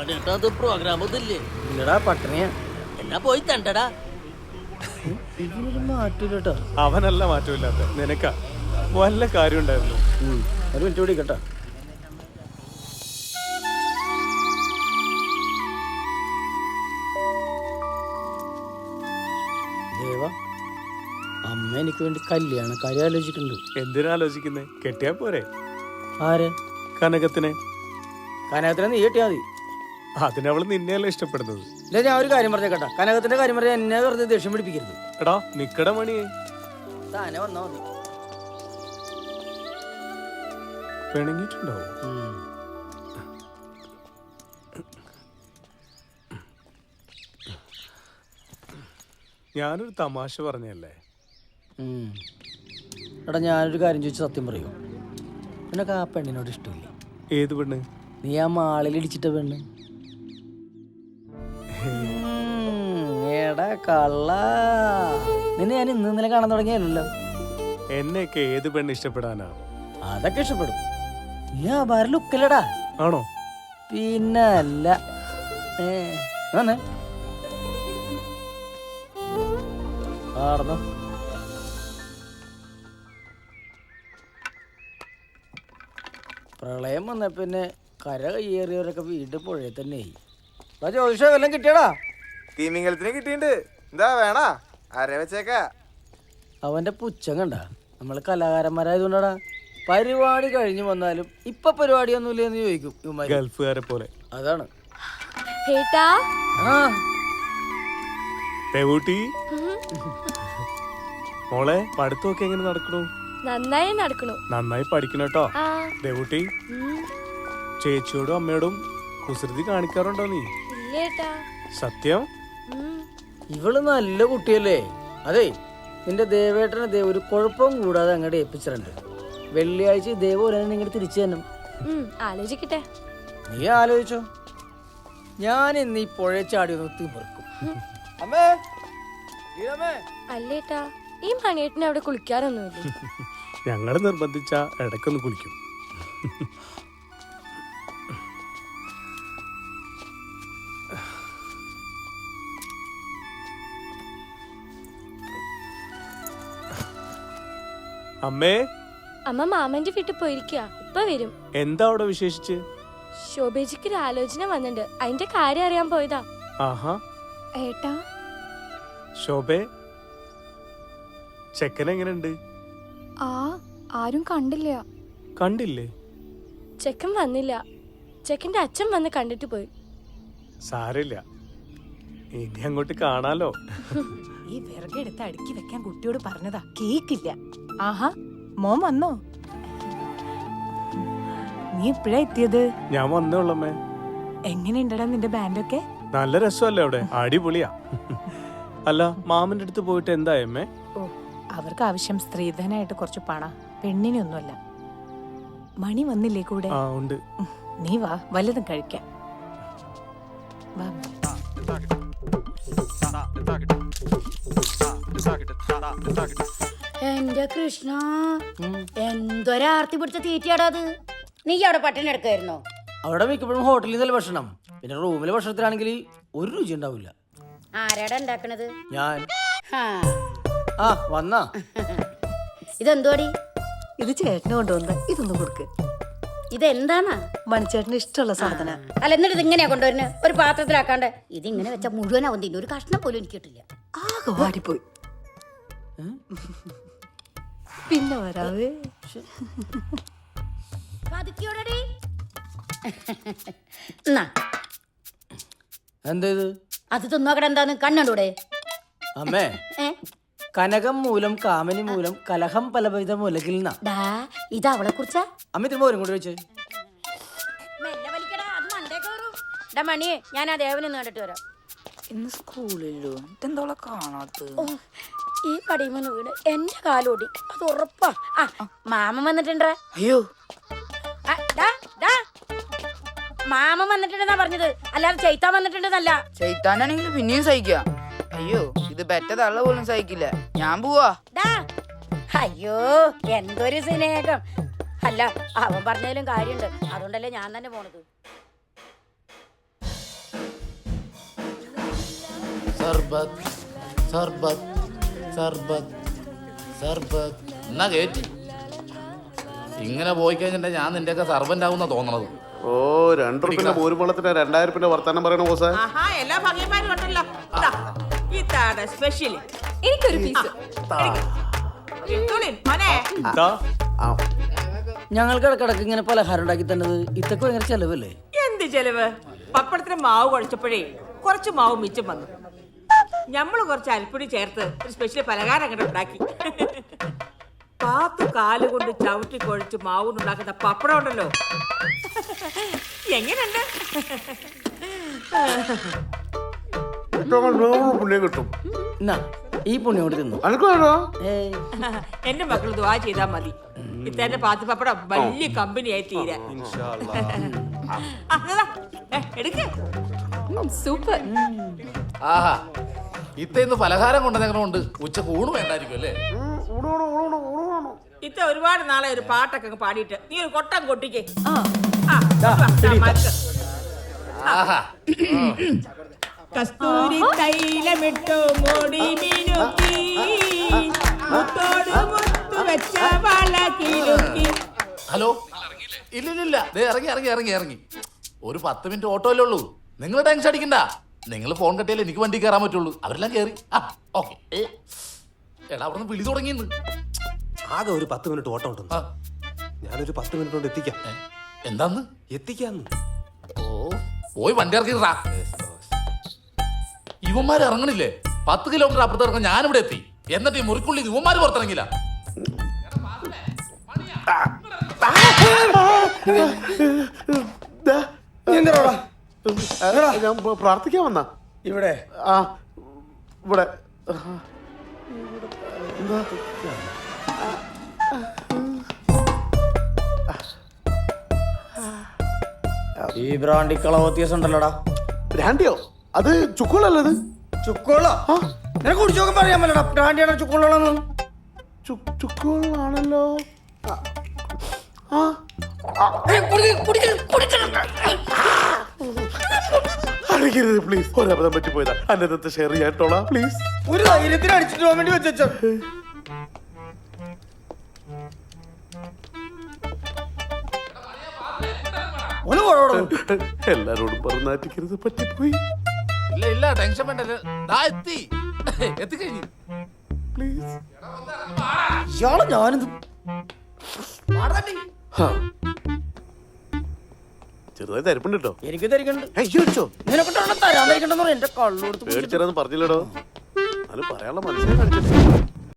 ലാലേട്ടത് programme ഒന്നുമില്ലേ? ഇല്ലടാ പട്ടണിയാ. എന്നാ പോയി തണ്ടടാ. മാറ്റൂലട്ടോ. അവനല്ല മാറ്റമില്ലാത്ത നിനക്കാ വല്ല കാര്യം ഉണ്ടായിരുന്നു. ഒരു മിനിറ്റ് കൂടി കേട്ടോ. ദേവ, അമ്മ എനിക്ക് വേണ്ടി കല്യാണക്കാര്യം ആലോചിക്കുന്നുണ്ട്. എന്തിനാ ആലോചിക്കുന്നേ? കെട്ടിയാ പോരെ? ആര്? കനകത്തിനെ. കനകത്തിനെ നീ കെട്ടിയാ മതി. അതിനവള് നിന്നെയല്ല ഇഷ്ടപ്പെടുന്നത്. ഇല്ല, ഞാൻ ഒരു കാര്യം പറഞ്ഞേക്കട്ടാ. കനകത്തിന്റെ കാര്യം പറഞ്ഞാൽ എന്നെ വെറുതെ ദേഷ്യം പിടിപ്പിക്കരുത്. എടാ നിക്കട മണിയെ. താനെ വന്നാ മതി. പിണങ്ങിട്ടുണ്ടാവും. ഞാനൊരു തമാശ പറഞ്ഞല്ലേ. എടാ ഞാനൊരു കാര്യം ചോദിച്ചു സത്യം പറയൂ. നിനക്ക് ആ പെണ്ണിനോട് ഇഷ്ടമില്ല? ഏത് പെണ്ണ്? നീ ആ മാളിൽ ഇടിച്ചിട്ട പെണ്ണ്. എടാ കള്ള, നിന്നെ ഞാൻ ഇന്നലെ കാണാൻ തുടങ്ങിയല്ലോ. എന്നെയൊക്കെ ഏത് പെണ്ണ് ഇഷ്ടപ്പെടാനാ? അതൊക്കെ ഇഷ്ടപ്പെടും. നീ ആ ഭാരം ലുക്കല്ലടാ. ആണോ? പിന്നെ അല്ല. ആടന്നോ. പ്രളയം വന്ന പിന്നെ കര കയ്യേറിയവരൊക്കെ വീട് പുഴയിൽ തന്നെ ആയി. ചോദിച്ചോ വല്ലതും കിട്ടിയടാ? തീമിങ്കലത്തിന് കിട്ടിയിട്ടുണ്ട്. എന്താ വേണാ? ആരെ വെച്ചേക്കാ? അവന്റെ പുച്ഛം കണ്ട. നമ്മള് കലാകാരന്മാരായതുകൊണ്ടാടാ. പരിപാടി കഴിഞ്ഞു വന്നാലും ഇപ്പൊ പരിപാടിയൊന്നുമില്ലെന്ന് ചോദിക്കും ഇവന്മാര്. ഗൾഫുകാരെ പോലെ. അതാണ്. മോളെ പഠിത്തമൊക്കെ എങ്ങനെ നടക്കണു? നന്നായി നടക്കണു. നന്നായി പഠിക്കണട്ടോ ദേവൂട്ടി. ചേച്ചിയോടും അമ്മയോടും കുസൃതി കാണിക്കാറുണ്ടോ നീ? സത്യം? ഇവള് നല്ല കുട്ടിയല്ലേ. അതെ, നിന്റെ ദേവേട്ടനെ ഒരു കുഴപ്പവും കൂടാതെ അങ്ങോട്ട് ഏൽപ്പിച്ചിട്ടുണ്ട്. വെള്ളിയാഴ്ച ദേവോരനെ നിങ്ങൾ തിരിച്ചു തന്നെ. ആലോചിക്കട്ടെ. നീ ആലോചിച്ചോ. ഞാൻ ഇന്ന് ഈ പുഴ ചാടി ഒന്ന് പെറുക്കും. അല്ലേട്ടാ, ഈ മണിയേട്ടന് അവിടെ കുളിക്കാറൊന്നുമില്ല. ഞങ്ങള് നിർബന്ധിച്ച ഇടയ്ക്കൊന്ന് കുളിക്കും. അമ്മേ. അമ്മ മാമന്റെ വീട്ടിൽ പോയിരിക്കുക. ഇപ്പൊ വരും. എന്താ അവിടെ വിശേഷിച്ച്? ശോഭേജിക്ക് ഒരു ആലോചന വന്നിട്ടുണ്ട്. അതിന്റെ കാര്യം അറിയാൻ പോയതാ. ആഹാ. ഏട്ടാ. ശോഭേ, ചെക്കൻ എങ്ങനെയുണ്ട്? ആരും കണ്ടില്ല. കണ്ടില്ലേ? ചെക്കൻ വന്നില്ല. ചെക്കന്റെ അച്ഛൻ വന്ന് കണ്ടിട്ട് പോയി. സാരില്ല, ഇനി അങ്ങോട്ട് കാണാലോ. ഈ വിറകെടുത്ത് അടുക്കി വെക്കാൻ കുട്ടിയോട് പറഞ്ഞതാ, കേക്കില്ല. ആഹാ, മോൻ വന്നോ? നീ എപ്പോഴാ എത്തിയത്? ഞാൻ വന്നോളമ്മേ. എങ്ങനെയുണ്ടടാ നിന്റെ ബാൻഡൊക്കെ? നല്ല രസമല്ലേ അവിടെ? അടിപൊളിയാ. അല്ല, മാമന്റെ അടുത്ത് പോയിട്ട് എന്തായമ്മേ? ഓ, അവർക്ക് ആവശ്യം സ്ത്രീധനായിട്ട് കുറച്ച് പണം, പെണ്ണിനൊന്നുമല്ല. മണി വന്നില്ലേ കൂടെ? ആ ഉണ്ട്. നീ വാ, വല്ലതും കഴിക്കാം. വാ. എന്റെ കൃഷ്ണ, എന്തൊരാർത്തി പിടിച്ച തീറ്റയാടാ അത്. നീ അവിടെ പട്ടിണി എടുക്കായിരുന്നോ? അവിടെ മിക്കപ്പോഴും ഹോട്ടലിൽ നിന്നല്ല ഭക്ഷണം. പിന്നെ റൂമിലെ ഭക്ഷണത്തിലാണെങ്കിൽ ഒരു രുചി ഉണ്ടാവില്ല. ആരാടാ ഉണ്ടാക്കണത്? ഞാൻ. വന്നാ. ഇതെന്തോടി? ഇത് ചേട്ടന് കൊണ്ടുവന്ന. ഇതൊന്നും കൊടുക്ക്. ഇതെന്താന്നാ? മണിച്ചേട്ടന് ഇഷ്ടമുള്ള സാധന. അല്ല, എന്നിട്ട് ഇത് ഇങ്ങനെയാ കൊണ്ടുവരുന്നത്? ഒരു പാത്രത്തിലാക്കാണ്ട്. ഇതിങ്ങനെ വെച്ച മുഴുവനാവും. തിന്നു ഒരു കഷ്ണം പോലും എനിക്ക് കിട്ടില്ല. ആകെ വാടിപ്പോയി. പിന്നെ വരാവേ. എന്താ ഇത്? അത് തിന്നോക്കടെ. എന്താന്ന് കണ്ണൂടെ? അമ്മേ, കനകം മൂലം കാമനി മൂലം കലഹം പലവിധ മുലകിൽ. ഇത് അവളെ കുറിച്ചാ? അമ്മ തിരുമ്പോ കൊണ്ട് വെച്ച് മണിയെ, ഞാൻ ആ ദേവനൊന്ന് കണ്ടിട്ട് വരാം. ഇന്ന് സ്കൂളിലോ എന്തോളെ കാണാത്ത? ഈ പടിമന്ന് വീട് എന്റെ കാലോടി, അത് ഉറപ്പാ. മാമൻ വന്നിട്ടുണ്ടേ. അയ്യോ, മാമൻ വന്നിട്ടുണ്ടെന്നാ പറഞ്ഞത്, അല്ലാതെ ചെയ്ത്താൻ വന്നിട്ടുണ്ടെന്നല്ല. ചെയ്ത്താനാണെങ്കിൽ പിന്നെയും സഹിക്കാം. അയ്യോ, ഇത് ബെറ്റ തള്ള പോലും സഹിക്കില്ല. ഞാൻ പോവാ. അയ്യോ, എന്തൊരു സ്നേഹം. അല്ല, അവൻ പറഞ്ഞതിലും കാര്യമുണ്ട്. അതുകൊണ്ടല്ലേ ഞാൻ തന്നെ പോണത്. സർബത്ത് സർബത്ത് സർബത്ത് സർബത്ത് എന്നാ കേറ്റി. ഇങ്ങനെ പോയി കഴിഞ്ഞിട്ട് ഞാൻ നിന്റെയൊക്കെ സർവന്റ് ആവുന്ന തോന്നണത്. ഓ 2 റുപ്യ പോരുമ്പളത്തിന് 2000 വർത്താനം പറയണ ബോസേ. എല്ലാ ഭംഗിമാരും ഉണ്ടല്ലോ. ഇതാണ് സ്പെഷ്യൽ. എനിക്കൊരു പീസ്. ഞങ്ങൾക്ക് ഇടക്കിടക്ക് ഇങ്ങനെ പലഹാരം ഉണ്ടാക്കി തന്നത് ഇതൊക്കെ ഭയങ്കര ചെലവല്ലേ? എന്ത് ചെലവ്? പപ്പടത്തിന് മാവ് കുഴച്ചപ്പോഴേ കുറച്ച് മാവ് മിച്ചം വന്നു. ഞമ്മള് കുറച്ച് അരിപ്പൊടി ചേർത്ത് ഒരു സ്പെഷ്യൽ പലഹാരം അങ്ങോട്ട് ഉണ്ടാക്കി. 10 കാല് കൊണ്ട് ചവിട്ടി കുഴച്ച് മാവുണ്ടാക്കുന്ന പപ്പടം ഉണ്ടല്ലോ, എങ്ങനെയുണ്ട്? പുണ്യം കിട്ടും. എന്നാ ഈ പുണ്യം കൊണ്ട് തിന്നു. എന്റെ മക്കൾ ദ്വാ ചെയ്താ മതി. ഇത്തേന്റെ പാത്തി പപ്പടം വലിയ കമ്പനിയായി തീരാൻ. എടുക്ക. സൂപ്പർ. ആഹാ, ഇന്ന് പലഹാരം കൊണ്ടുവന്നെങ്ങനെയുണ്ട്? ഉച്ചക്ക് ഊണ് വേണ്ടായിരിക്കും അല്ലേ? ഇത്ത ഒരുപാട് നാളെ ഒരു പാട്ടൊക്കെ പാടിയിട്ട് നീ ഒരു കൊട്ടം കൊട്ടിക്കേ. കസ്തൂരി തൈലമിട്ടു മൂടി മിനുക്കി മുത്തോട് മുത്തു വെച്ച വള കിലുക്കി. ഹലോ, ഇല്ലില്ല, ഇറങ്ങി ഇറങ്ങി ഇറങ്ങി ഇറങ്ങി. ഒരു 10 മിനിറ്റ് ഓട്ടോയല്ലേ ഉള്ളൂ. നിങ്ങൾ ടെൻഷൻ അടിക്കണ്ട. നിങ്ങൾ ഫോൺ കട്ടിയാലേ എനിക്ക് വണ്ടി കയറാൻ പറ്റുള്ളൂ. അവരെല്ലാം കയറി. ഓക്കെ. എടാ, അവിടെ നിന്ന് വിളി തുടങ്ങിയെന്ന്. ആകെ ഒരു 10 മിനിറ്റ് ഓട്ടം ഉണ്ട്. ഞാനൊരു 10 മിനിറ്റ് കൊണ്ട് എത്തിക്കാം. എന്താന്ന്? എത്തിക്കാന്ന്. ഓ, പോയി വണ്ടി ഇറക്കിട്ടാ. ഇവന്മാർ ഇറങ്ങണില്ലേ? 10 കിലോമീറ്റർ അപ്പുറത്ത് ഇറങ്ങാൻ ഞാനിവിടെ എത്തി. എന്നിട്ട് ഈ മുറിക്കുള്ളിൽ ഇവന്മാര് പുറത്തിറങ്ങില്ല. ഞാൻ പ്രാർത്ഥിക്കാൻ വന്നാ ഇവിടെ. ഇവിടെ ഈ ബ്രാൻഡി കളവ് വ്യത്യാസം ഉണ്ടല്ലോടാ. ബ്രാൻഡിയോ? അത് ചുക്കുള്ളല്ലോ. അത് ചുക്കോളോ? നിനക്ക് കുടിച്ചു നോക്കാൻ പറയാൻ പറ്റടാ. ബ്രാൻഡിയാണോ ചുക്കോളാണോ? ചുക്കുള്ളാണല്ലോ. അടിക്കരുത് പ്ലീസ്. ഒരബദ്ധം പറ്റിപ്പോയതാ. അന്നത്തെ ഷെയർ ചെയ്യാട്ടോളാ പ്ലീസ്. ഒരു ധൈര്യത്തിന് അടിച്ചിട്ട് പോകാൻ വേണ്ടി വെച്ചോ. എല്ലാരോടും പറഞ്ഞാറ്റിക്കരുത്, പറ്റിപ്പോയി. ഇല്ല ഇല്ല, ടെൻഷൻ വേണ്ടല്ലോ. എത്തി എത്തിക്കഴിഞ്ഞു. പ്ലീസ്. ഇയാളെ ഞാനിത് ചെറുതായി തരിപ്പുണ്ട് കേട്ടോ. എനിക്ക് തരിക്കണ്ട്. അയ്യോ, നിനക്കൊണ്ടാണ് തരാൻ തരിക്കണ്ടെന്ന് പറയാം. എന്റെ കള്ളു കൊടുത്ത് പേടിച്ചെന്ന് പറഞ്ഞില്ലടോ. അത് പറയാനുള്ള മനസ്സിലായി കാണിച്ചു.